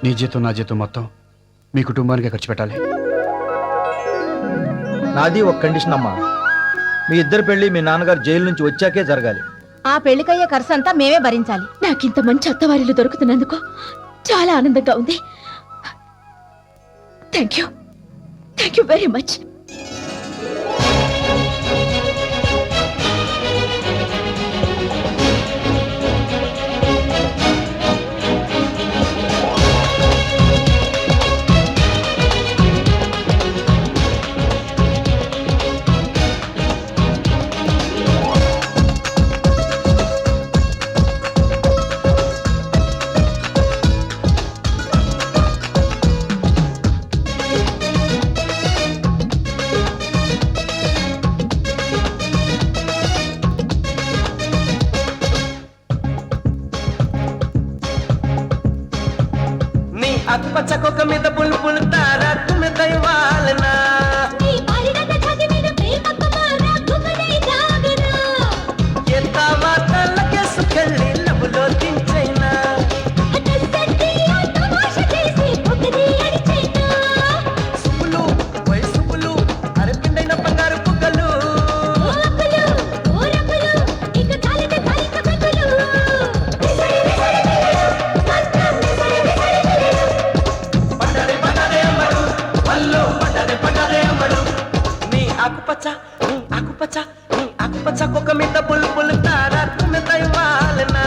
నీ జీతం నా జీతం మొత్తం మీ కుటుంబానికి ఖర్చు పెట్టాలి. నాది ఒక కండిషన్ అమ్మా, మీ ఇద్దరు పెళ్లి మీ నాన్నగారు జైలు నుంచి వచ్చాకే జరగాలి. ఆ పెళ్లికయ్యే ఖర్చు అంతా మేమే భరించాలి. నాకింత మంచి అత్తవారిలు దొరుకుతున్నందుకు చాలా ఆనందంగా ఉంది. Thank you very much. పచ్చకొక్క మీద పులు పులు తారా తుమ్మె దైవాలనా ఎంత వార్తలకే సుకెళ్ళి లబులో దించైనా సుపులు వయసుపులు అరపిండైన బంగారు పుగ్గలు ఆకుపచ్చ కుక్క మీద పులు పులు తారా తుమ్మె దైవాలనా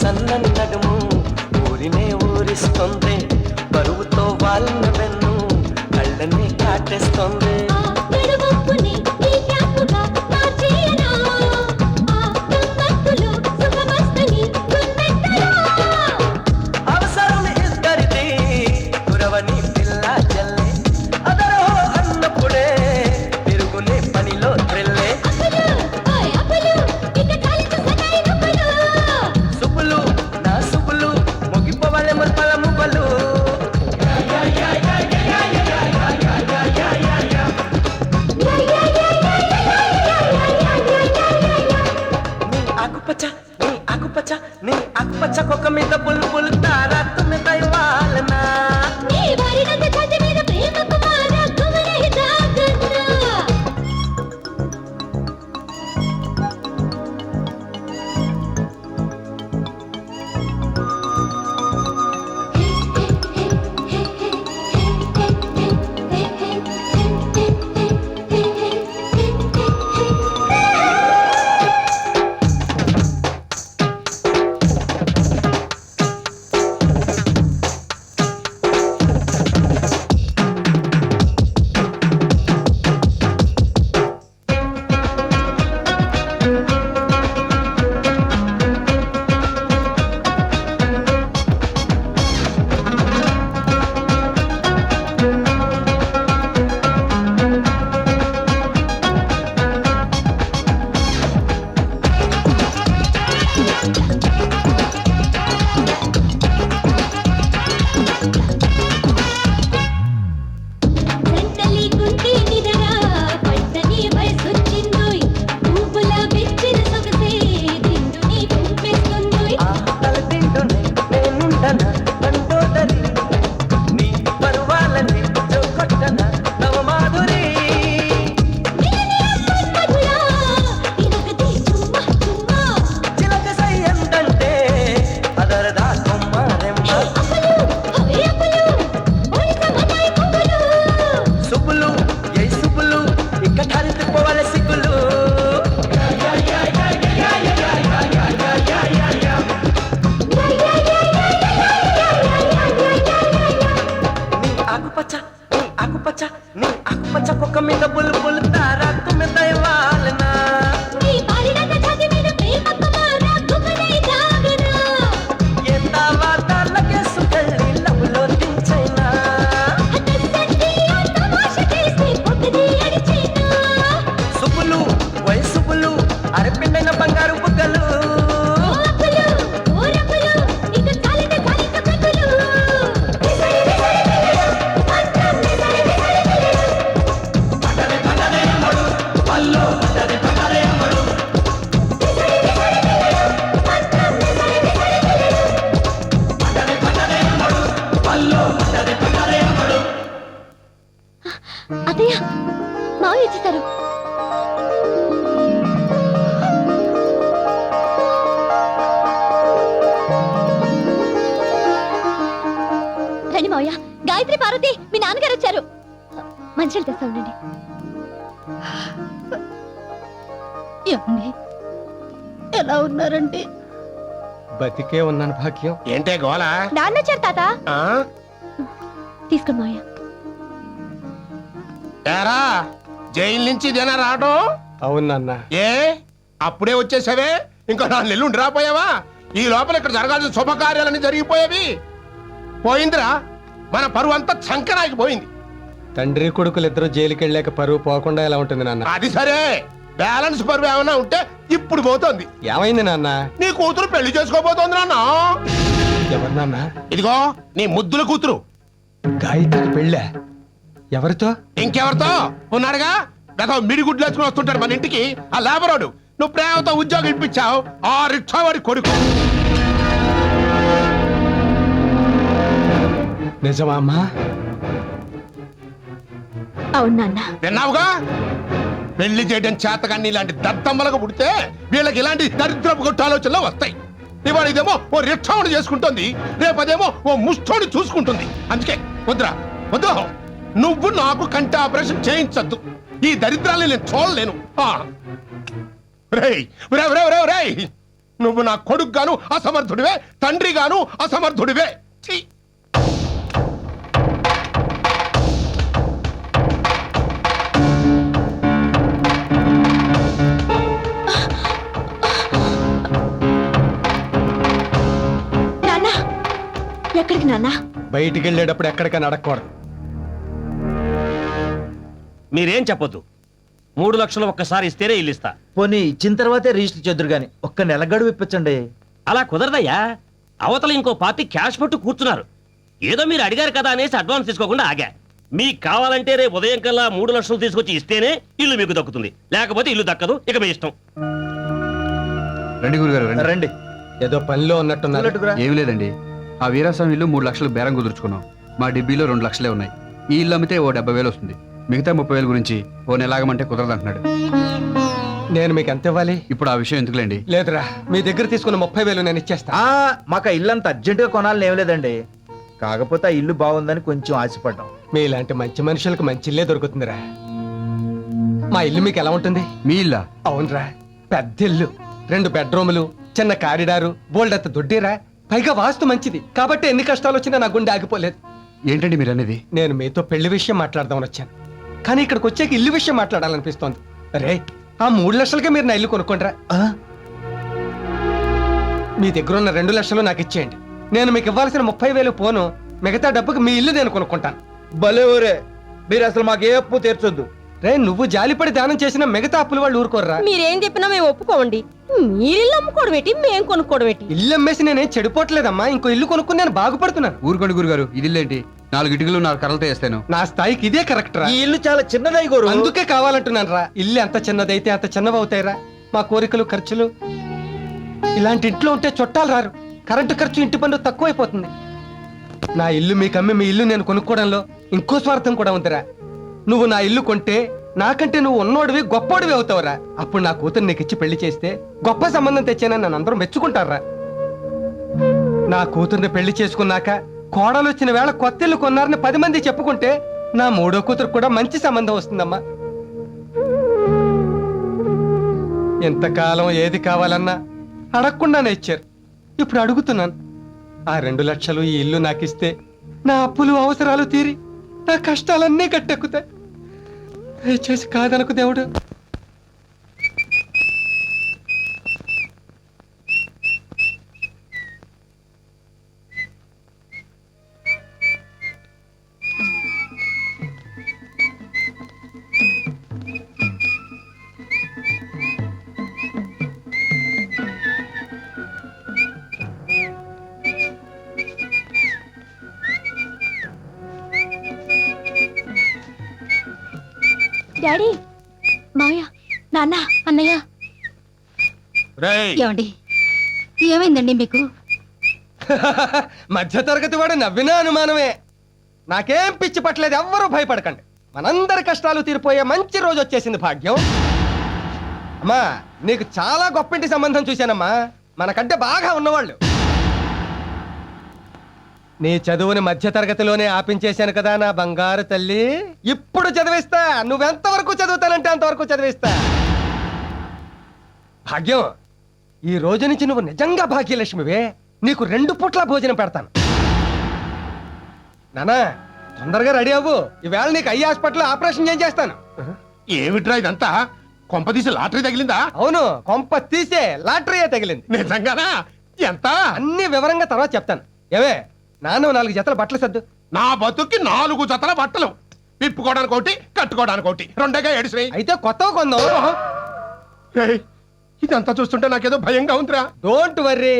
సన్నని నడుము ఊరినే ఊరిస్తుంది, బరువుతో వాళ్ళ వెన్ను కళ్ళని కాటేస్తుంది. అవసరం ఇద్దరిది కురవని పిల్ల జల్లే అదరో అన్నప్పుడే తిరుగునే పనిలో త్రిల్లే పచ్చ కుక్క మీద బుల్బుల్ తారా తుమ్మె దైవాలనా ఎంత వాతాలకే సుకల్లి లవ్లో దించైనా సుబ్బులు వయసుబ్బులు అరపిండైన బంగారు బుగ్గలు అత్తయ్య మావయ్య వచ్చేసారు. రండి మావయ్య. గాయత్రి, పార్వతి, మీ నాన్నగారు వచ్చారు. మంచిలు తెస్తా ఉండండి. ఏమండి ఎలా ఉన్నారండి? బతికే ఉన్నాను భాగ్యం. ఏంటే గోళ నాన్న వచ్చారు తాత. తీసుకోండి మావయ్య. ఏరా జైలు నుంచి ఇదేనా రావడం? అవునన్నా. ఏ అప్పుడే వచ్చేసావే? ఇంకా 4 నెలలు ఉండి రాపోయావా? ఈ లోపల ఇక్కడ జరగాల్సిన శుభకార్యాలన్నీ జరిగిపోయేవి. పోయిందిరా, మన పరువు అంతా చంకనాకి పోయింది. తండ్రి కొడుకులు ఇద్దరు జైలుకి వెళ్ళాక పరువు పోకుండా ఎలా ఉంటుంది నాన్న? అది సరే, బ్యాలెన్స్ పరువు ఏమైనా ఉంటే ఇప్పుడు పోతోంది. ఏమైంది నాన్న? నీ కూతురు పెళ్లి చేసుకోబోతోంది నాన్న. ఎవరు నాన్న? ఇదిగో నీ ముద్దుల కూతురు. గాయత్రికి పెళ్ళా? ఎవరితో? ఇంకెవరితో ఉన్నాడుగా, గత మిడిగుడ్లు వేసుకుని వస్తుంటాడు మన ఇంటికి ఆ లేబరోడు. నువ్వు ప్రేమతో ఉద్యోగం ఇప్పించావు, ఆ రిక్షావాడి కొడుకు. నిజమా అమ్మా? అవును నాన్న. విన్నావుగా, పెళ్లి చేయడం చేతగాన్ని ఇలాంటి దద్దమ్మలకు పుడితే వీళ్ళకి ఇలాంటి దరిద్రపు కొట్టు ఆలోచనలు వస్తాయి. ఇవాళ ఇదేమో ఓ రిక్షావుని చేసుకుంటుంది, రేపదేమో ఓ ముష్టోని చూసుకుంటుంది. అందుకే వద్దురా, వద్దు. నువ్వు నాకు కంటి ఆపరేషన్ చేయించద్దు. ఈ దరిద్రాన్ని నేను చూడలేను. రేయ్, రేయ్, నువ్వు నా కొడుకు గాను అసమర్థుడివే, తండ్రి గాను అసమర్థుడివే. ఛీ! నాన్న, ఎక్కడికి నాన్న? బయటికి వెళ్ళేటప్పుడు ఎక్కడికైనా అడగకూడదు. మీరేం చెప్పొద్దు. 3 లక్షలు ఒక్కసారి ఇస్తేనే ఇల్లు ఇస్తా. పోనీ ఇచ్చిన తర్వాతే రిజిస్టర్ చేద్దరు గాని ఒక్క నెల గడువు ఇప్పించండి. అలా కుదరదయ్యా. అవతల ఇంకో పార్టీ క్యాష్ పట్టు కూర్చున్నారు. ఏదో మీరు అడిగారు కదా అనేసి అడ్వాన్స్ తీసుకోకుండా ఆగా. మీకు కావాలంటే రేపు ఉదయం కల్లా 3 లక్షలు తీసుకొచ్చి ఇస్తేనే ఇల్లు మీకు దక్కుతుంది, లేకపోతే ఇల్లు దక్కదు. ఇక మీ ఇష్టం. రండి గురుగారు రండి. రండి. ఏదో పనిలో ఉన్నట్టున్నారు. ఏమి లేదండి, ఆ వీరాస్వామి ఇల్లు 3 లక్షలు బేరం కుదుర్చుకున్నాం. మా డిబ్బీలో 2 లక్షలే ఉన్నాయి. ఈ ఇల్లు అమ్మితే ఓ 70,000 వస్తుంది. మిగతా 30,000 గురించి ఓ నెలాగమంటే కుదరదంటున్నాడు. నేను మీకు ఎంత ఇవ్వాలి? ఇప్పుడు ఆ విషయం ఎందుకులేండి. లేదురా, మీ దగ్గర తీసుకున్న 30,000 నేను ఇచ్చేస్తా. మాకు ఆ ఇల్లు అంత అర్జెంటుగా కొనాలని ఏం లేదండి. కాకపోతే ఆ ఇల్లు బాగుందని కొంచెం ఆశపడ్డాం. మీలాంటి మంచి మనుషులకు మంచి ఇల్లే దొరుకుతుందిరా. మా ఇల్లు మీకు ఎలా ఉంటుంది? మీ ఇల్లా? అవునరా, పెద్ద ఇల్లు, 2 బెడ్రూములు, చిన్న కారిడారు, బోల్డంత దొడ్డిరా. పైగా వాస్తు మంచిది కాబట్టి ఎన్ని కష్టాలు వచ్చినా నా గుండె ఆగిపోలేదు. ఏంటండి మీరు అనేది? నేను మీతో పెళ్లి విషయం మాట్లాడదామని వచ్చాను, కానీ ఇక్కడికి వచ్చాక ఇల్లు విషయం మాట్లాడాలనిపిస్తోంది. రే, ఆ 3 లక్షలకే మీరు నా ఇల్లు కొనుక్కోండిరా. మీ దగ్గర ఉన్న 2 లక్షలు నాకు ఇచ్చేయండి. నేను మీకు ఇవ్వాల్సిన 30,000 పోను, మిగతా డబ్బుకి మీ ఇల్లు నేను కొనుక్కుంటాను. భలే ఊరే, మీరు అసలు మాకు ఏ అప్పు తీర్చొద్దు. రే, నువ్వు జాలిపడి దానం చేసిన మిగతా అప్పులు వాళ్ళు ఊరుకోర్రా. మీరేం చెప్పినా మేము ఒప్పుకోండి. మీరిల్లు అమ్ముకోవడం ఏంటి, మేము కొనుక్కోవడం ఏంటి? ఇల్లు అమ్మేసి నేనేం చెడిపోవట్లేదమ్మా, ఇంకో ఇల్లు కొనుక్కుని నేను బాగుపడుతున్నాను. ఊరుకోండి గురుగారు, ఇది ఇల్లేంటి? 4 ఇటుకలు 4 కర్రలతో వేస్తాను. నా స్థాయికి ఇదే కరెక్ట్ రా. ఈ ఇల్లు చాలా చిన్నదై గోరు. అందుకే కావాలంటున్నాను రా. ఇల్లు ఎంత చిన్నదైతే అంత చిన్నవవుతాయిరా. మా కోరికలు ఖర్చులు ఇలాంటి ఇంట్లో ఉంటే చుట్టాలు రారు, కరెంటు ఖర్చు ఇంటి పన్ను తక్కువైపోతుంది. నా ఇల్లు మీకు అమ్మి మీ ఇల్లు నేను కొనుక్కోవడంలో ఇంకో స్వార్థం కూడా ఉందిరా. నువ్వు నా ఇల్లు కొంటే నాకంటే నువ్వు ఉన్నోడివి గొప్పోడివి అవుతావురా. అప్పుడు నా కూతురు నీకు ఇచ్చి పెళ్లి చేస్తే గొప్ప సంబంధం తెచ్చానని నన్ను అందరూ మెచ్చుకుంటారా. నా కూతుర్ని పెళ్లి చేసుకున్నాక కోడలు వచ్చిన వేళ కొత్త ఇల్లు కొన్నారని 10 మంది చెప్పుకుంటే నా 3వ కూతురు కూడా మంచి సంబంధం వస్తుందమ్మా. ఎంతకాలం ఏది కావాలన్నా అడగకుండానే ఇచ్చారు. ఇప్పుడు అడుగుతున్నాను. ఆ 2 లక్షలు ఈ ఇల్లు నాకిస్తే నా అప్పులు అవసరాలు తీరి నా కష్టాలన్నీ గట్టెక్కుతాయి. దయచేసి కాదనకు దేవుడు. డాడీ, మావయ్య, నాన్న, అన్నయ్య. రేయ్ ఏమండి, ఏమైందండి మీకు? మధ్య తరగతి వాడు నవ్వినా అనుమానమే. నాకేం పిచ్చి పట్టలేదు, ఎవ్వరూ భయపడకండి. మనందరి కష్టాలు తీరిపోయే మంచి రోజు వచ్చేసింది భాగ్యం. అమ్మా, నీకు చాలా గొప్పింటి సంబంధం చూశానమ్మా, మనకంటే బాగా ఉన్నవాళ్ళు. నీ చదువుని మధ్య తరగతిలోనే ఆపించేశాను కదా నా బంగారు తల్లి. ఇప్పుడు చదివిస్తా, నువ్వెంతవరకు చదువుతానంటే అంతవరకు చదివిస్తా. భాగ్యం, ఈ రోజు నుంచి నువ్వు నిజంగా భాగ్యలక్ష్మివే. నీకు 2 పూట్ల భోజనం పెడతాను. నానా, తొందరగా రెడీ అవ్వు. ఈవేళ నీకు ఐ హాస్పిటల్ ఆపరేషన్ చేస్తాను. ఏమిట్రా ఇదంతా? కొంపదీసి లాటరీ తగిలిందా? అవును, కొంప తీసే లాటరీయే తగిలింది. నిజంగానా? ఎంత? అన్ని వివరంగా తర్వాత చెప్తాను. ఏవే, నాన్న 4 జతల బట్టలు సర్దు. నా బతుక్కి 4 జతల బట్టలు, విప్పుకోవడానికి ఒకటి, కట్టుకోవడానికి ఒకటి, 2గా ఏడిసినాయి. అయితే కొత్తవి కొందాం. ఏయ్, ఇదంతా చూస్తుంటే నాకేదో భయంగా ఉందిరా. డోంట్ వర్రీ,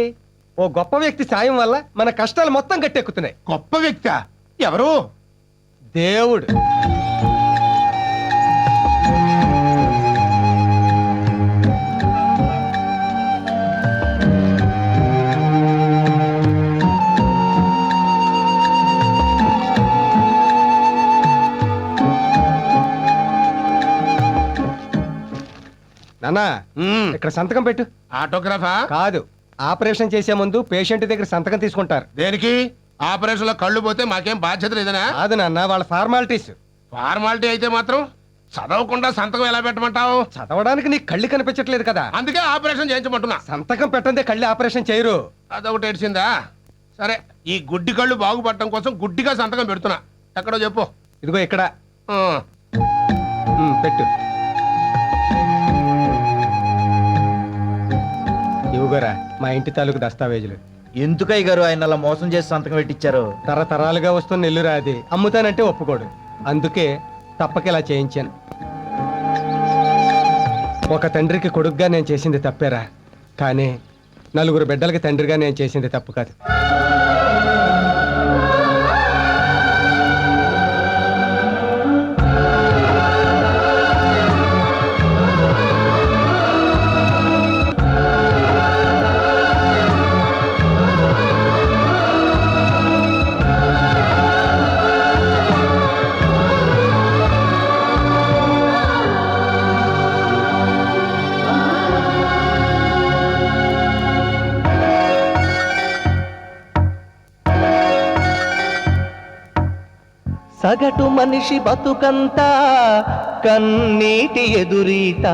ఓ గొప్ప వ్యక్తి సాయం వల్ల మన కష్టాలు మొత్తం గట్టెక్కుతున్నాయి. గొప్ప వ్యక్తి ఎవరు? దేవుడు. నానా, మ్మ్. ఇక్కడ సంతకం పెట్టు. ఆటోగ్రాఫా? కాదు, ఆపరేషన్ చేసే ముందు పేషెంట్ దగ్గర సంతకం తీసుకుంటారు. దేనికి? ఆపరేషన్ లో కళ్ళు పోతే మాకేం బాధ్యత లేదనా? కాదు నాన్న, వాళ్ళ ఫార్మాలిటీస్. ఫార్మాలిటీ అయితే మాత్రం చదవకుండా సంతకం ఎలా పెట్టమంటావు? చదవడానికి నీకు కళ్ళు కనిపించట్లేదు కదా, అందుకే ఆపరేషన్ చేయించమంటున్నా. సంతకం పెట్టందే కళ్ళు ఆపరేషన్ చేయరు. అదొకటి ఏడ్చిందా? సరే, ఈ గుడ్డి కళ్ళు బాగుపడటం కోసం గుడ్డిగా సంతకం పెడుతున్నా. ఎక్కడో చెప్పు. ఇదిగో ఇక్కడ. ఆ, పెట్టు. ఇవ్వగోరా మా ఇంటి తాలూకు దస్తావేజులు. ఎందుకయ్య గారు ఆయన అలా మోసం చేసి సంతకం పెట్టించారు? తరతరాలుగా వస్తున్న ఇల్లురా అది. అమ్ముతానంటే ఒప్పుకోడు, అందుకే తప్పక ఇలా చేయించాను. ఒక తండ్రికి కొడుకుగా నేను చేసింది తప్పేరా, కానీ 4 బిడ్డలకి తండ్రిగా నేను చేసింది తప్పు కాదు. సగటు మనిషి బతుకంతా కన్నీటి ఎదురీత.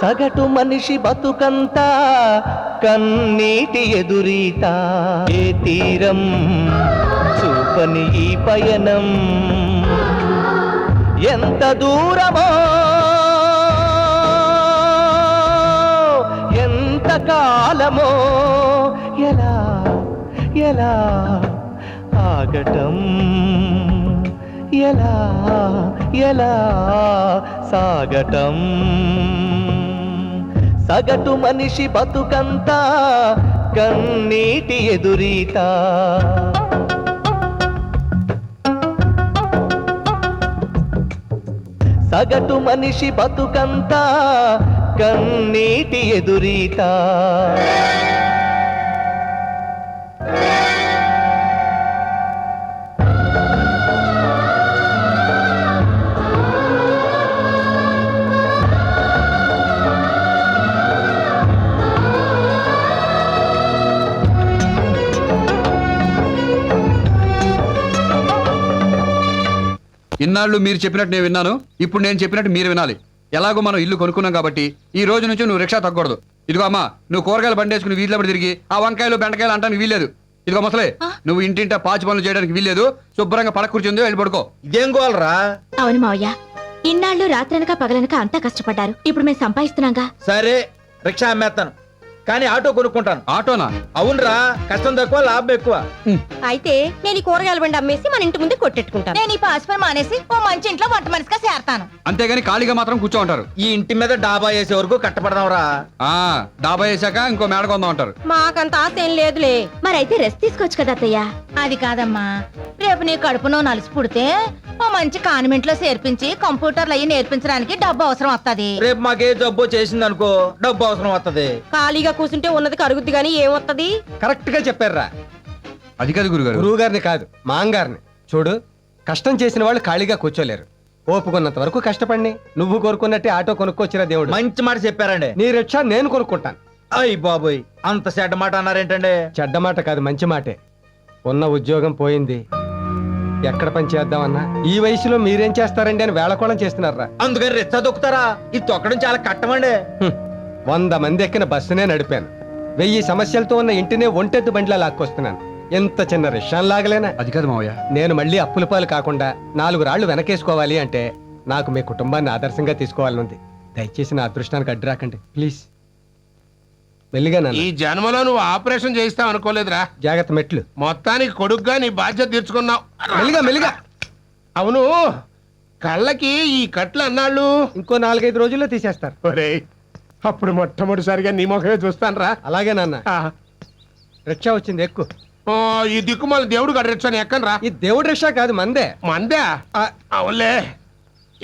సగటు మనిషి బతుకంతా కన్నీటి ఎదురీత. ఏ తీరం చూపని ఈ పయనం ఎంత దూరమో, ఎంత కాలమో, ఎలా ఎలా ఆగటం, ఎలా ఎలా సాగటం. సగటు మనిషి బతుకంతా కన్నీటి ఎదురీత. సగటు మనిషి బతుకంతా కన్నీటి ఎదురీత. ఇన్నాళ్ళు మీరు చెప్పినట్టు నేను విన్నాను, ఇప్పుడు నేను చెప్పినట్టు మీరు వినాలి. ఎలాగో మనం ఇల్లు కొనుక్కున్నాం కాబట్టి ఈ రోజు నుంచి నువ్వు రిక్షా తగ్గకూడదు. ఇదిగో అమ్మా, నువ్వు కూరగాయలు బండేసుకుని వీధిలో తిరిగి ఆ వంకాయలు బెండకాయలు అంటానికి వీల్లేదు. ఇదిగో మొసలే నువ్వు ఇంటింటా పాచి పనులు చేయడానికి వీల్లేదు. శుభ్రంగా పడక కూర్చుంది, వెళ్ళి పడుకో. ఇదేం గోలరా? అవును మావయ్య, ఇన్నాళ్ళు రాత్రనక పగలనక అంతా కష్టపడ్డారు. ఇప్పుడు మేము సంపాదిస్తున్నాగా. సరే, రిక్షా అమ్మేస్తాను, కానీ ఆటో కొనుక్కుంటాను. ఆటోనా? అవునరా, కష్టం తక్కువ లాభం ఎక్కువ. అయితే నేను ఈ కూరగాయల బండి అమ్మేసి మన ఇంటి ముందే కొట్టెట్టుకుంటాను. నేను ఈ పాస్పర్ మానేసి ఓ మంచి ఇంట్లో వంట మనిషిగా చేరతాను. అంతేగాని ఖాళీగా మాత్రం కూర్చో ఉంటారు. ఈ ఇంటి మీద డాబా వేసే వరకు కట్టపడదాంరా. ఆ డాబా వేసాక ఇంకో మేడ కొందాం అంటారు. మాకంత ఆశ ఏం లేదులే. మరైతే రెస్ట్ తీసుకోవచ్చు కదా అత్తయ్య. అది కాదమ్మా, రేపు నీ కడుపునో నలిసి పుడితే ఓ మంచి కాన్వెంట్ లో చేర్పించి కంప్యూటర్లు అయ్యి నేర్పించడానికి డబ్బు అవసరం వస్తది. రేపు మాకే జబ్బు చేసింది అనుకో, డబ్బు అవసరం వస్తది. ఖాళీగా కూర్చుంటే ఉన్నది కరుగుద్ది గానీ ఏమొత్తది? కరెక్ట్ గా చెప్పారా. అది కాదు గురుగారు. గురువు గారిని కాదు, మాంగారిని చూడు. కష్టం చేసిన వాళ్ళు ఖాళీగా కూర్చోలేరు. ఓపుకున్నంత వరకు కష్టపడి నువ్వు కోరుకున్నట్టే ఆటో కొనుక్కొచ్చిరా దేవుడు. మంచి మాట చెప్పారండి. నీ రిక్షా నేను కొనుక్కుంటాను. అయ్యి బాబోయ్, అంత చెడ్డ మాట అన్నారేంటండి? చెడ్డ మాట కాదు, మంచి మాటే. ఉన్న ఉద్యోగం పోయింది, ఎక్కడ పని చేద్దామన్నా ఈ వయసులో మీరేం చేస్తారండి అని వేళకోళం చేస్తున్నారా. అందుకని రిచ్చా దొక్కుతారా? ఇది తొక్కడం చాలా కట్టమండి. 100 మంది ఎక్కిన బస్సునే నడిపాను. 1000 సమస్యలతో ఉన్న ఇంటినే ఒంటెద్దు బండిలా లాక్కొస్తున్నాను. ఎంత చిన్న రిక్షాన్ లాగలేనా? అది కాదు మావయ్య. నేను మళ్ళీ అప్పుల పాలు కాకుండా 4 రాళ్లు వెనకేసుకోవాలి అంటే నాకు మీ కుటుంబాన్ని ఆదర్శంగా తీసుకోవాలనుంది. దయచేసి నా అదృష్టానికి అడ్డు రాకండి ప్లీజ్. మెల్లిగా ఈ నాన్న, జన్మలో నువ్వు ఆపరేషన్ చేయిస్తావు అనుకోలేదురా. జాగ్రత్త మెట్లు. మొత్తానికి కొడుగ్గా నీ బాధ్యత తీర్చుకున్నావు. మెల్లిగా మెల్లిగా. అవును, కళ్ళకి ఈ కట్లు అన్నాళ్ళు. ఇంకో 4-5 రోజుల్లో తీసేస్తారు. ఒరేయ్, అప్పుడు మొట్టమొదటిసారిగా నీ ముఖమే చూస్తాను రా. అలాగే నాన్న. రిక్షా వచ్చింది, ఎక్కు. ఈ దిక్కుమాల దేవుడు గడరిచ్చాను ఎక్కను రా. ఈ దేవుడి రిక్షా కాదు, మందే. మందే? ఆ, అవునులే,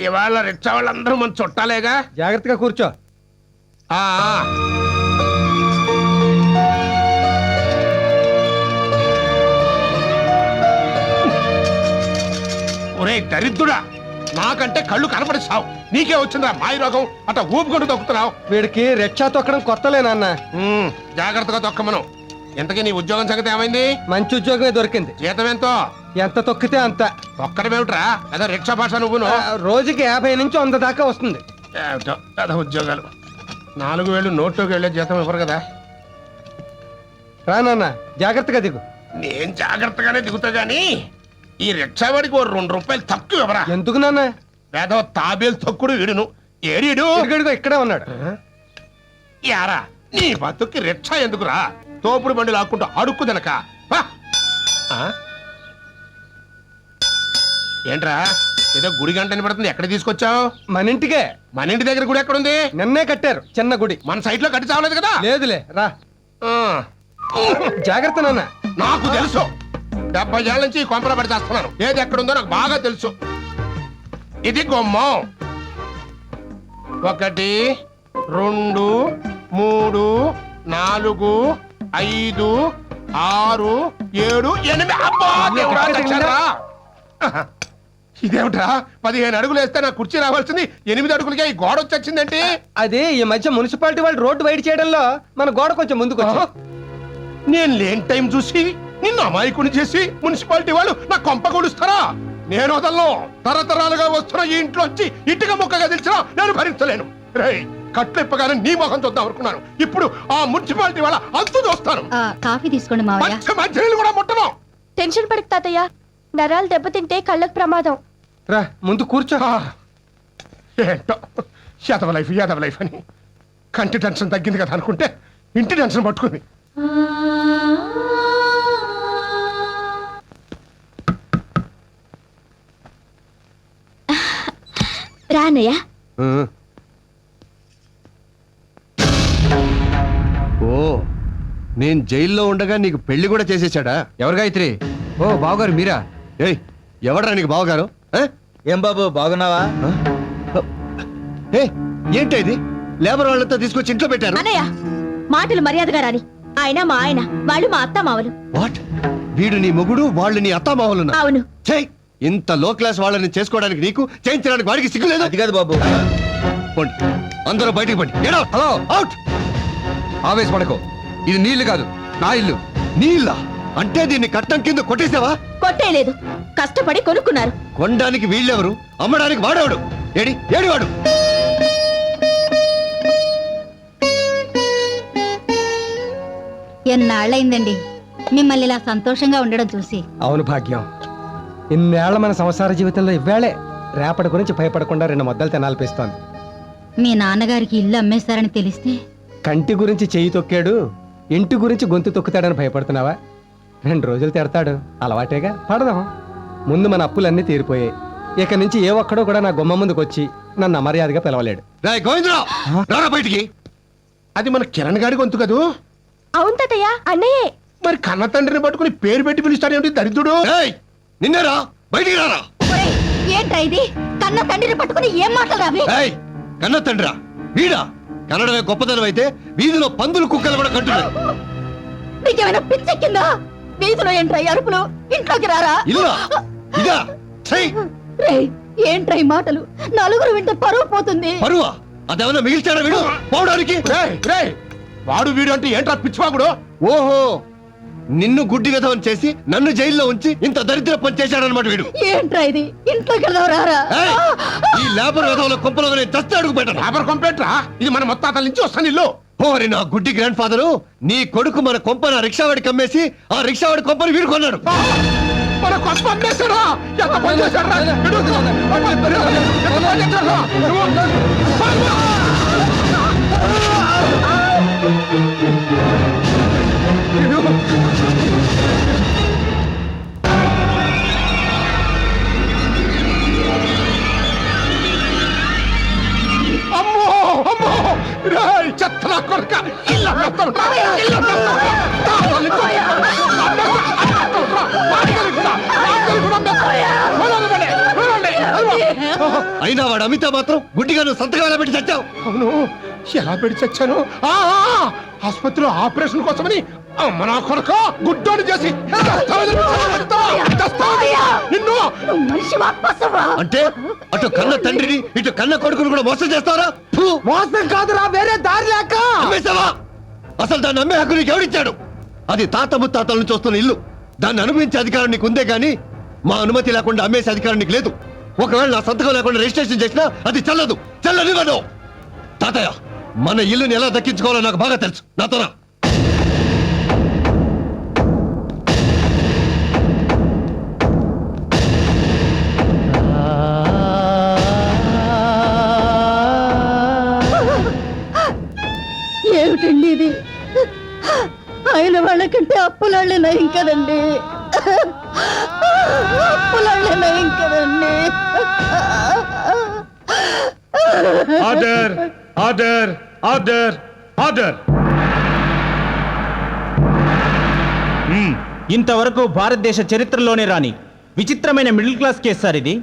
ఇవాళ రిక్షా వాళ్ళందరూ మన చుట్టాలేగా. జాగ్రత్తగా కూర్చో. ఆ, ఆ. ఒరేయ్ దరిద్రుడా, నాకంటే కళ్ళు కనపడిస్తావు. నీకే వచ్చిందా మాయ రోగం? అట్లా ఊపుకుంటూ తొక్కుతున్నావు. వీడికి రిక్షా తొక్కడం కొత్తలే నాన్న. జాగ్రత్తగా తొక్కమను. ఎంతకీ నీ ఉద్యోగం సంగతి ఏమైంది? మంచి ఉద్యోగమే దొరికింది. జీతం ఎంతో? ఎంత తొక్కితే అంత. తొక్కడమేమిట్రా, ఏదో రిక్షా భాష నువ్వును. రోజుకి 50 నుంచి 100 దాకా వస్తుంది. ఏమిటో ఏదో ఉద్యోగాలు. 4000 నోట్లోకి వెళ్ళే జీతం ఇవ్వరు కదా. రా నాన్న, జాగ్రత్తగా దిగు. నేను జాగ్రత్తగానే దిగుతా గాని ఈ రిక్షా వాడికి 2 రూపాయలు తక్కువ ఇవ్వరా. ఎందుకు నాన్న? ఏదో తాబేలు తొక్కుడు వీడును. ఏడీడు ఇదిగో ఇక్కడే ఉన్నాడు. యారా, నీ బతుక్కి రిక్షా ఎందుకురా? తోపుడు బండి లాక్కుంటూ అడుక్కు దనక. ఏంట్రా, ఏదో గుడి గంట పడుతుంది, ఎక్కడ తీసుకొచ్చావు? మన ఇంటికే. మన ఇంటి దగ్గర గుడి ఎక్కడుంది? నిన్నే కట్టారు, చిన్న గుడి. మన సైట్ లో కట్టి చావలేదు కదా. లేదులే, రా. జాగ్రత్త నాన్న. నాకు తెలుసు, 70 ఏళ్ళ నుంచి ఈ కొంపల పడి చేస్తున్నాను. ఏది ఎక్కడుందో నాకు బాగా తెలుసు. ఇది గుమ్మం. 1 2 3 4 5 6 7 8. అబ్బా దేవుడా, చచ్చారా? ఇదేమిట్రా, 15 అడుగులు వేస్తే నా కుర్చీ రావాల్సింది 8 అడుగులకే ఈ గోడ వచ్చి వచ్చిందంటే. అది ఈ మధ్య మున్సిపాలిటీ వాళ్ళు రోడ్డు వైడ్ చేయడంలో మన గోడ కొంచెం ముందుకు వచ్చి. నేను లేని టైం చూసి నిన్ను అమాయకుని చేసి మున్సిపాలిటీ వాళ్ళు నా కొంప కొడుస్తారా? నేను వదలను. తరతరాలుగా వస్తున్న ఈ ఇంట్లోంచి ఇటుక ముక్కగా తెలిసినా నేను భరించలేను. రేయ్, కట్లు ఇప్పగానే నీ మొహం చూద్దాం అనుకున్నాను. ఇప్పుడు ఆ మున్సిపాలిటీ వాళ్ళ అంతు చూస్తాను. కాఫీ తీసుకోండి మావయ్య. మంచి కూడా ముట్టను. టెన్షన్ పడకు తాతయ్య, నరాలు దెబ్బతింటే కళ్ళకు ప్రమాదం. రా, ముందు కూర్చో. ఏంటో యాదవ లైఫ్ అని కంటి టెన్షన్ తగ్గింది కదా అనుకుంటే ఇంటి టెన్షన్ పట్టుకుంది. రానయ్య. ఓ, నేను జైల్లో ఉండగా నీకు పెళ్లి కూడా చేసేసాడా? ఎవరు గాయత్రి? ఓ బావగారు మీరా? ఏయ్, ఎవడరా నీకు బావగారు? ఆ? ఏం బాబు, బాగున్నావా? ఏ, ఏంటి ఇది? లేబర్ వాళ్ళతో తీసుకొచ్చి ఇంట్లో పెట్టారు. అన్నయ్య, మాటలు మర్యాదగా రాని. ఆయన మా ఆయన, వాళ్ళు మా అత్త మావలు. వాట్? వీడు నీ మొగుడు, వాళ్ళు నీ అత్తామావలున్నా? అవును. చెయ్, ఇంత లో క్లాస్ వాళ్ళని చేసుకోవడానికి నీకు, చేయించడానికి వాడికి సిగ్గులేదు? అది కాదు బాబు. పోండి, అందరూ బయటికి పండి. Hello, out. ఆవేశపడకో. ఇది నీళ్లు కాదు, నా ఇల్లు. నీళ్ళ అంటే దీన్ని కట్టం కింద కొట్టేసావా? కొట్టేయలేదు, కష్టపడి కొనుక్కున్నారు. కొనడానికి వీళ్ళెవరు? అమ్మడానికి వాడేవాడు? ఏడి వాడు? ఎన్నాళ్ళైందండి మిమ్మల్ని ఇలా సంతోషంగా ఉండడం చూసి. అవును భాగ్యం, ఇన్నేళ్ల మన సంసార జీవితంలో ఇవ్వాళే రేపటి గురించి భయపడకుండా 2 ముద్దలు తినాలనిపిస్తోంది. మీ నాన్నగారికి ఇల్లు అమ్మేస్తారని తెలిస్తే? కంటి గురించి చెయ్యి తొక్కాడు, ఇంటి గురించి గొంతు తొక్కుతాడని భయపడుతున్నావా? 2 రోజులు తిడతాడు, అలవాటేగా, పడదాం. ముందు మన అప్పులన్నీ తీరిపోయాయి. ఇక నుంచి ఏ ఒక్కడో కూడా నా గుమ్మ ముందుకు వచ్చి నన్ను అమర్యాదగా పిలవలేడు. రేయ్ గోవిందరావు, రారా బయటికి. అది మన కిరణ్ గాడి గొంతు కదూ. అవును తాతయ్య, అన్నయ్యే. మరి కన్న తండ్రిని పట్టుకుని పేరు పెట్టి పిలుస్తాడేమిటి దరిద్రుడు? నిన్నేరా, బయటికి రారా. ఏంట్రా ఇది? కన్న తండ్రిని పట్టుకుని ఏం మాట్లాడావి? కన్న తండ్రా వీడా? కన్నడమే గొప్పతనం అయితే వీధిలో పందులు కుక్కలు కూడా కంటున్నారు. నీకేమైనా పిచ్చెక్కిందా? వీధిలో ఏంట్రా ఈ అరుపులు? ఇంట్లోకి రారా. ఇల్లా ఇదా? ఛై! రేయ్, ఏంట్రా ఈ మాటలు? నలుగురు వింటే పరువు పోతుంది. పరువా? అదేమన్నా మిగిల్చాడా వీడు పోవడానికి? రేయ్, వాడు వీడు అంటే ఏంట్రా పిచ్చివాగుడు? ఓహో, నిన్ను గుడ్డి విధవం చేసి నన్ను జైల్లో ఉంచి ఇంత దరిద్ర పని చేశాడనమాట వీడు. ఏంట్రా ఇది? ఇంట్లోకి వెళ్దాం రారా. ఏయ్, ఈ లేబర్ విధవుల కొంపలో నేను చస్తే అడుగు పెట్టను. లేబర్ కంప్లైంట్రా, ఇది మన మొత్తాతల నుంచి వస్తాను ఇల్లు. ఓరి నా గుడ్డి గ్రాండ్ ఫాదరు, నీ కొడుకు మన కొంపన రిక్షావాడికి అమ్మేసి ఆ రిక్షావాడి కొంపని వీడు కొన్నాడు. మన కొంప అమ్మేశాడా? ఎంత పని చేశాడురా? వీడు ఎంత పని చేశాడురా? అమ్మో అమ్మో, రేయ్ చెత్తనా కొడుక, ఇల్లు అమ్మేస్తావురా, ఇల్లు అమ్మేస్తావురా, తాతల్ని అయినా వాడు అమితా మాత్రం గుడ్డిగా నువ్వు సంతకాల పెట్టి చచ్చావు. అవును, ఎలా పెట్టి చచ్చాను? ఆసుపత్రిలో ఆపరేషన్ కోసమని అమ్మ నా కొడుక గుడ్డోని చేసి నిన్ను. అంటే అటు కన్న తండ్రిని ఇటు కన్న కొడుకుని కూడా మోసం చేస్తారా? మోసం కాదురా, వేరే దారి లేక. అమ్మేశావా? అసలు దాన్ని అమ్మే హక్కు నీకు ఎవరిచ్చాడు? అది తాత ముత్తాతల నుంచి వస్తున్న ఇల్లు. దాన్ని అనుభవించే అధికారం నీకు ఉందే గానీ మా అనుమతి లేకుండా అమ్మేసే అధికారం నీకు లేదు. ఒకవేళ నా సంతకం లేకుండా రిజిస్ట్రేషన్ చేసినా అది చెల్లదు, చెల్లనివ్వను. తాతయ్య, మన ఇల్లుని ఎలా దక్కించుకోవాలో నాకు బాగా తెలుసు. నాతో రా. ఏమిటండి ఇది? ఆయన వాళ్ళకంటే అప్పులాళ్ళే నయం కదండి. అప్పులాళ్ళే నయం కదండి. Order order order order. ఇంతవరకు భారతదేశ చరిత్రలోనే రాని విచిత్రమైన మిడిల్ క్లాస్ కేసు సార్ ఇది.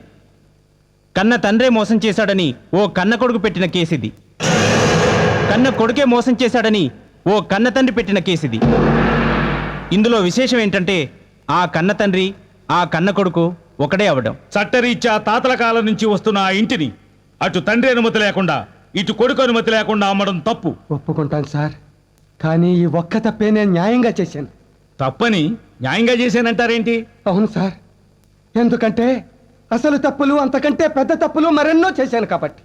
కన్న తండ్రే మోసం చేశాడని ఓ కన్న కొడుకు పెట్టిన కేసు ఇది. కన్న కొడుకే మోసం చేశాడని ఓ కన్న తండ్రి పెట్టిన కేసు ఇది. ఇందులో విశేషం ఏంటంటే ఆ కన్న తండ్రి ఆ కన్న కొడుకు ఒకడే అవడం. చట్టరీత్యా తాతల కాలం నుంచి వస్తున్న ఆ ఇంటిని అటు తండ్రి అనుమతి లేకుండా ఇటు కొడుకు అనుమతి లేకుండా అమ్మడం తప్పు. ఒప్పుకుంటాను సార్, కానీ ఈ ఒక్క తప్పే నేను న్యాయంగా చేశాను. తప్పని న్యాయంగా చేశానంటారేంటి? అవును సార్, ఎందుకంటే అసలు తప్పులు అంతకంటే పెద్ద తప్పులు మరెన్నో చేశాను కాబట్టి.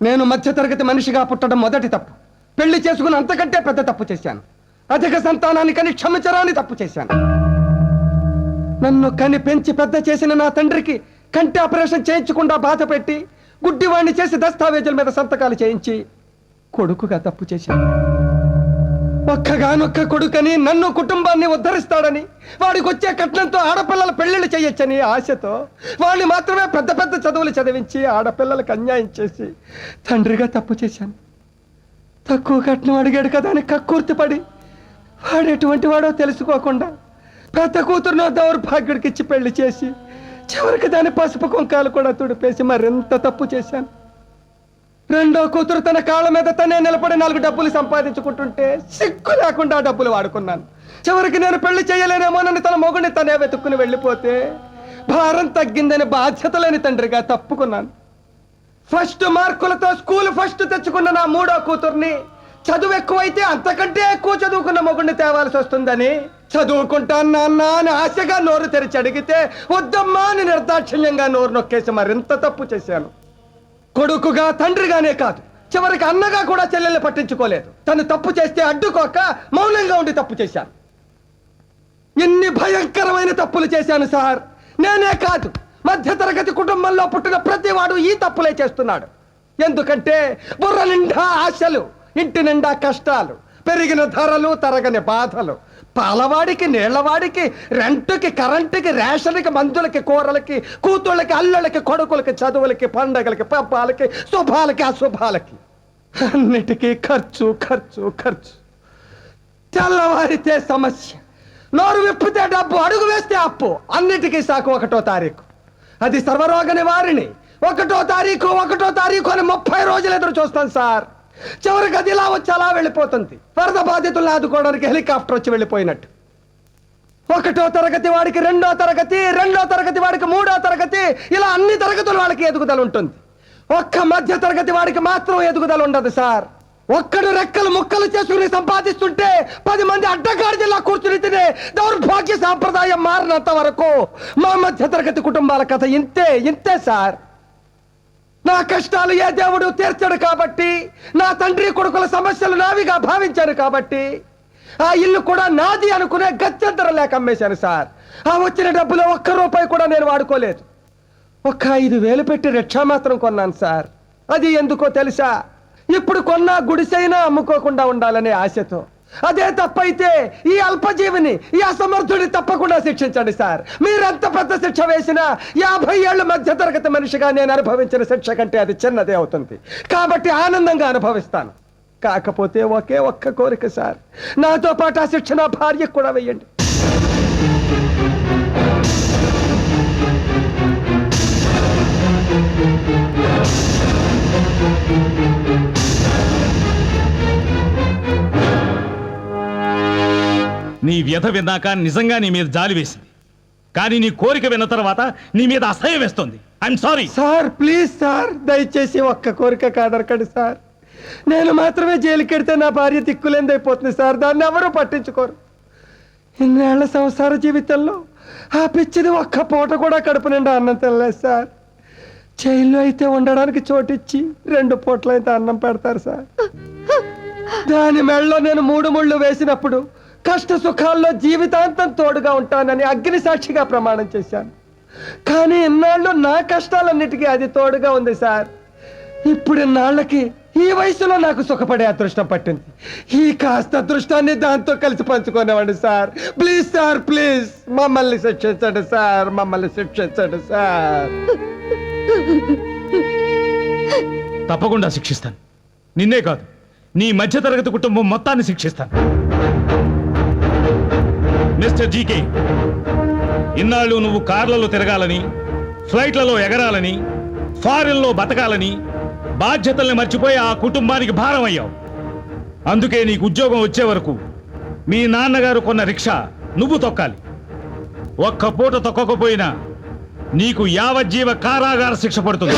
నేను మధ్యతరగతి మనిషిగా పుట్టడం మొదటి తప్పు. పెళ్లి చేసుకుని అంతకంటే పెద్ద తప్పు చేశాను. అధిక సంతానాన్ని కని క్షమించరాని తప్పు చేశాను. నన్ను కని పెంచి పెద్ద చేసిన నా తండ్రికి కంటి ఆపరేషన్ చేయించకుండా బాధ పెట్టి గుడ్డివాణ్ణి చేసి దస్తావేజుల మీద సంతకాలు చేయించి కొడుకుగా తప్పు చేశాను. ఒక్కగానొక్క కొడుకని నన్ను కుటుంబాన్ని ఉద్ధరిస్తాడని వాడికి వచ్చే కట్నంతో ఆడపిల్లల పెళ్లిళ్ళు చేయొచ్చని ఆశతో వాళ్ళు మాత్రమే పెద్ద పెద్ద చదువులు చదివించి ఆడపిల్లలకు అన్యాయం చేసి తండ్రిగా తప్పు చేశాను. తక్కువ కట్నం అడిగాడు కదా అని కక్కుర్తిపడి వాడు ఎటువంటి వాడో తెలుసుకోకుండా పెద్ద కూతురునో దౌర్భాగ్యుడికి ఇచ్చి పెళ్లి చేసి చివరికి దాని పసుపు కుంకాలు కూడా తుడిపేసి మరింత తప్పు చేశాను. రెండో కూతురు తన కాళ్ళ మీద తనే నిలబడి 4 డబ్బులు సంపాదించుకుంటుంటే సిగ్గు లేకుండా ఆ డబ్బులు వాడుకున్నాను. చివరికి నేను పెళ్లి చేయలేనేమోనని తన మొగుడిని తనే వెతుక్కుని వెళ్ళిపోతే భారం తగ్గిందని బాధ్యత లేని తండ్రిగా తప్పుకున్నాను. ఫస్ట్ మార్కులతో స్కూల్ ఫస్ట్ తెచ్చుకున్న నా 3వ కూతుర్ని చదువు ఎక్కువైతే అంతకంటే ఎక్కువ చదువుకున్న మొగుడిని తేవాల్సి వస్తుందని చదువుకుంటాను నాన్న అని ఆశగా నోరు తెరిచి అడిగితే వద్దమ్మా అని నిర్దాక్షిణ్యంగా నోరు నొక్కేసి మరింత తప్పు చేశాను. కొడుకుగా తండ్రిగానే కాదు, చివరికి అన్నగా కూడా చెల్లెల్ని పట్టించుకోలేదు. తను తప్పు చేస్తే అడ్డుకోక మౌనంగా ఉండి తప్పు చేశాను. ఎన్ని భయంకరమైన తప్పులు చేశాను సార్. నేనే కాదు, మధ్యతరగతి కుటుంబంలో పుట్టిన ప్రతివాడు ఈ తప్పులే చేస్తున్నాడు. ఎందుకంటే బుర్ర నిండా ఆశలు, ఇంటి నిండా కష్టాలు, పెరిగిన ధరలు, తరగని బాధలు, పాలవాడికి, నీళ్లవాడికి, రెంటుకి, కరెంటుకి, రేషన్కి, మందులకి, కూరలకి, కూతుళ్ళకి, అల్లుళ్ళకి, కొడుకులకి, చదువులకి, పండగలకి, పబ్బాలకి, శుభాలకి, అశుభాలకి, అన్నిటికీ ఖర్చు ఖర్చు ఖర్చు. తెల్లవారితే సమస్య, నోరు విప్పితే డబ్బు, అడుగు వేస్తే అప్పు. అన్నిటికీ సాకు 1వ తారీఖు. అది సర్వరోగ నివారిణి. 1వ తారీఖు అని 30 రోజులు ఎదురు చూస్తాను సార్. చివరికి అది ఇలా వచ్చి అలా వెళ్ళిపోతుంది. వరద బాధితులను ఆదుకోవడానికి హెలికాప్టర్ వచ్చి వెళ్ళిపోయినట్టు. 1వ తరగతి వాడికి 2వ తరగతి, 2వ తరగతి వాడికి 3వ తరగతి, ఇలా అన్ని తరగతుల వాళ్ళకి ఎదుగుదల ఉంటుంది. ఒక్క మధ్య తరగతి వాడికి మాత్రం ఎదుగుదల ఉండదు సార్. ఒక్కడు రెక్కలు ముక్కలు చేసుకుని సంపాదిస్తుంటే 10 మంది అడ్డగాడిలా కూర్చుని తినే దౌర్భాగ్య సాంప్రదాయం మారినంత వరకు మా మధ్య తరగతి కుటుంబాల కథ ఇంతే సార్. నా కష్టాలు ఏ దేవుడు తీర్చడు కాబట్టి, నా తండ్రి కొడుకుల సమస్యలు నావిగా భావించాను కాబట్టి, ఆ ఇల్లు కూడా నాది అనుకునే గత్యంతరం లేక అమ్మేశాను సార్. ఆ వచ్చిన డబ్బులో 1 రూపాయి కూడా నేను వాడుకోలేదు. 5,000 పెట్టి రిక్షా మాత్రం కొన్నాను సార్. అది ఎందుకో తెలుసా? ఇప్పుడు కొన్నా గుడిసైనా అమ్ముకోకుండా ఉండాలనే ఆశతో. అదే తప్పైతే ఈ అల్పజీవిని, ఈ అసమర్థుడిని తప్పకుండా శిక్షించండి సార్. మీరెంత పెద్ద శిక్ష వేసినా 50 ఏళ్ల మధ్య తరగతి మనిషిగా నేను అనుభవించిన శిక్ష కంటే అది చిన్నదే అవుతుంది. కాబట్టి ఆనందంగా అనుభవిస్తాను. కాకపోతే ఒక్క కోరిక సార్, నాతో పాటు ఆ శిక్ష నా భార్యకు కూడా వెయ్యండి. నీ వ్యధ విన్నాక నిజంగా నీ మీద జాలి వేసింది, కానీ నీ కోరిక విన్న తర్వాత నీ మీద అసహ్యం వేస్తుంది. I'm sorry sir. Please sir, దయచేసి ఒక్క కోరిక కాదరకండి సార్. నేను మాత్రమే జైలుకి వెడితే నా భార్య దిక్కులేందైపోతుంది సార్. దాన్ని ఎవరూ పట్టించుకోరు. ఇన్నేళ్ల సంసార జీవితంలో ఆ పిచ్చిది ఒక్క పూట కూడా కడుపు నిండా అన్నం తినలేదు సార్. జైల్లో అయితే ఉండడానికి చోటిచ్చి 2 పూటలైతే అన్నం పెడతారు సార్. దాని మెడలో నేను 3 ముళ్ళు వేసినప్పుడు కష్ట సుఖాల్లో జీవితాంతం తోడుగా ఉంటానని అగ్ని సాక్షిగా ప్రమాణం చేశాను. కానీ ఇన్నాళ్ళు నా కష్టాలన్నిటికీ అది తోడుగా ఉంది సార్. ఇప్పుడు ఇన్నాళ్ళకి ఈ వయసులో నాకు సుఖపడే అదృష్టం పట్టింది. ఈ కాస్త అదృష్టాన్ని దాంతో కలిసి పంచుకునేవాడి సార్. ప్లీజ్ సార్, ప్లీజ్ మమ్మల్ని శిక్షించండి సార్, మమ్మల్ని శిక్షించండి సార్. తప్పకుండా శిక్షిస్తాను. నిన్నే కాదు, నీ మధ్యతరగతి కుటుంబం మొత్తాన్ని శిక్షిస్తాను. మిస్టర్ జీకే, ఇన్నాళ్ళు నువ్వు కార్లలో తిరగాలని, ఫ్లైట్లలో ఎగరాలని, ఫారిన్లో బతకాలని బాధ్యతల్ని మర్చిపోయి ఆ కుటుంబానికి భారం అయ్యావు. అందుకే నీకు ఉద్యోగం వచ్చే వరకు మీ నాన్నగారు కొన్న రిక్షా నువ్వు తొక్కాలి. 1 పూట తొక్కకపోయినా నీకు యావజ్జీవ కారాగార శిక్ష పడుతుంది.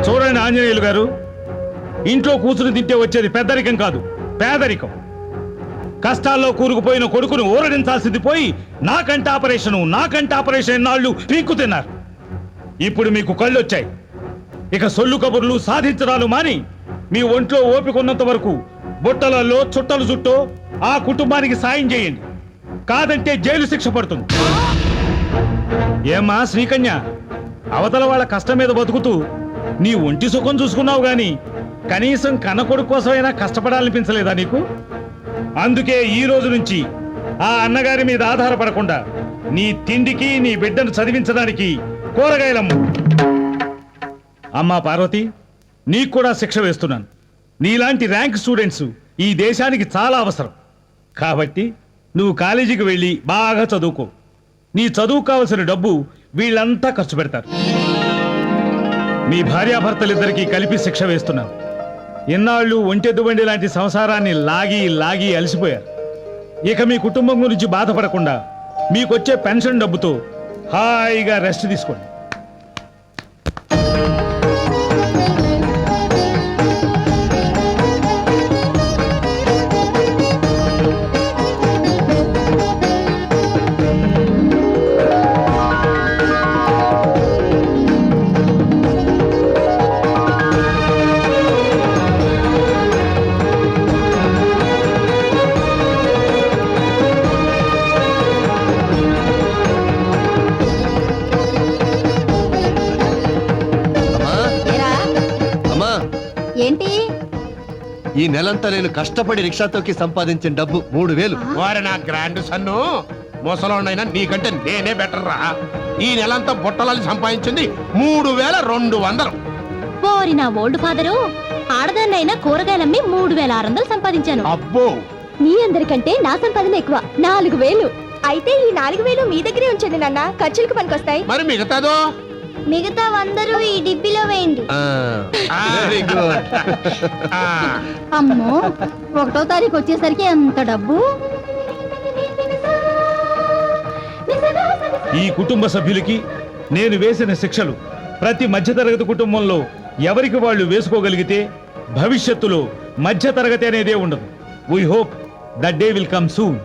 చూడండి ఆంజనేయులు గారు, ఇంట్లో కూర్చుని తింటే వచ్చేది పెద్దరికం కాదు, పేదరికం. కష్టాల్లో కూరుకుపోయిన కొడుకును ఊరడించాల్సింది పోయి నాకంటే ఆపరేషన్ ఎన్నాళ్ళు పీక్కు తిన్నారు. ఇప్పుడు మీకు కళ్ళు వచ్చాయి. ఇక సొల్లు కబుర్లు సాధించడాలు మాని మీ ఒంట్లో ఓపికొన్నంత వరకు బుట్టలలో చుట్టలు చుట్టూ ఆ కుటుంబానికి సాయం చేయండి. కాదంటే జైలు శిక్ష పడుతుంది. ఏమ్మా శ్రీకన్య, అవతల వాళ్ళ కష్టం మీద బతుకుతూ నీ ఒంటి సుఖం చూసుకున్నావు గాని కనీసం కన్న కొడుకు కోసమైనా కష్టపడాలనిపించలేదా నీకు? అందుకే ఈ రోజు నుంచి ఆ అన్నగారి మీద ఆధారపడకుండా నీ తిండికి, నీ బిడ్డను చదివించడానికి కూరగాయలమ్ము. అమ్మా పార్వతి, నీకు కూడా శిక్ష వేస్తున్నాను. నీలాంటి ర్యాంక్ స్టూడెంట్స్ ఈ దేశానికి చాలా అవసరం. కాబట్టి నువ్వు కాలేజీకి వెళ్ళి బాగా చదువుకో. నీ చదువు కావలసిన డబ్బు వీళ్ళంతా ఖర్చు పెడతారు. మీ భార్యాభర్తలిద్దరికీ కలిపి శిక్ష వేస్తున్నాను. ఇన్నాళ్ళు ఒంటెద్దు బండి లాంటి సంసారాన్ని లాగి అలసిపోయారు. ఇక మీ కుటుంబం గురించి బాధపడకుండా మీకొచ్చే పెన్షన్ డబ్బుతో హాయిగా రెస్ట్ తీసుకోండి. ఈ నెలంతా నేను కష్టపడి రిక్షాతోకి సంపాదించిన డబ్బు 3000. వారి నా గ్రాండ్ సన్ను ముసలోనైనా నీకంటే నేనే బెటర్ రా. ఈ నెలంతా బుట్టలని సంపాదించింది 3200. పోరి నా ఓల్డ్ ఫాదరు, ఆడదాన్నైనా కూరగాయలమ్మి 3600 సంపాదించాను. అబ్బో, మీ అందరికంటే నా సంపాదన ఎక్కువ, 4000. అయితే ఈ 4000 మీ దగ్గరే ఉంచండి నాన్న, ఖర్చులకు పనికొస్తాయి. మరి మిగతాదో? మిగతా 100 ఈ డిబ్బీలో వేయండి. Very good. ఆ, అమ్మో, 1వ తారీఖు వచ్చేసరికి ఎంత డబ్బు. ఈ కుటుంబ సభ్యులకి నేను వేసిన శిక్షలు ప్రతి మధ్యతరగతి కుటుంబంలో ఎవరికి వాళ్ళు వేసుకోగలిగితే భవిష్యత్తులో మధ్యతరగతి అనేదే ఉండదు. We hope that day will come soon.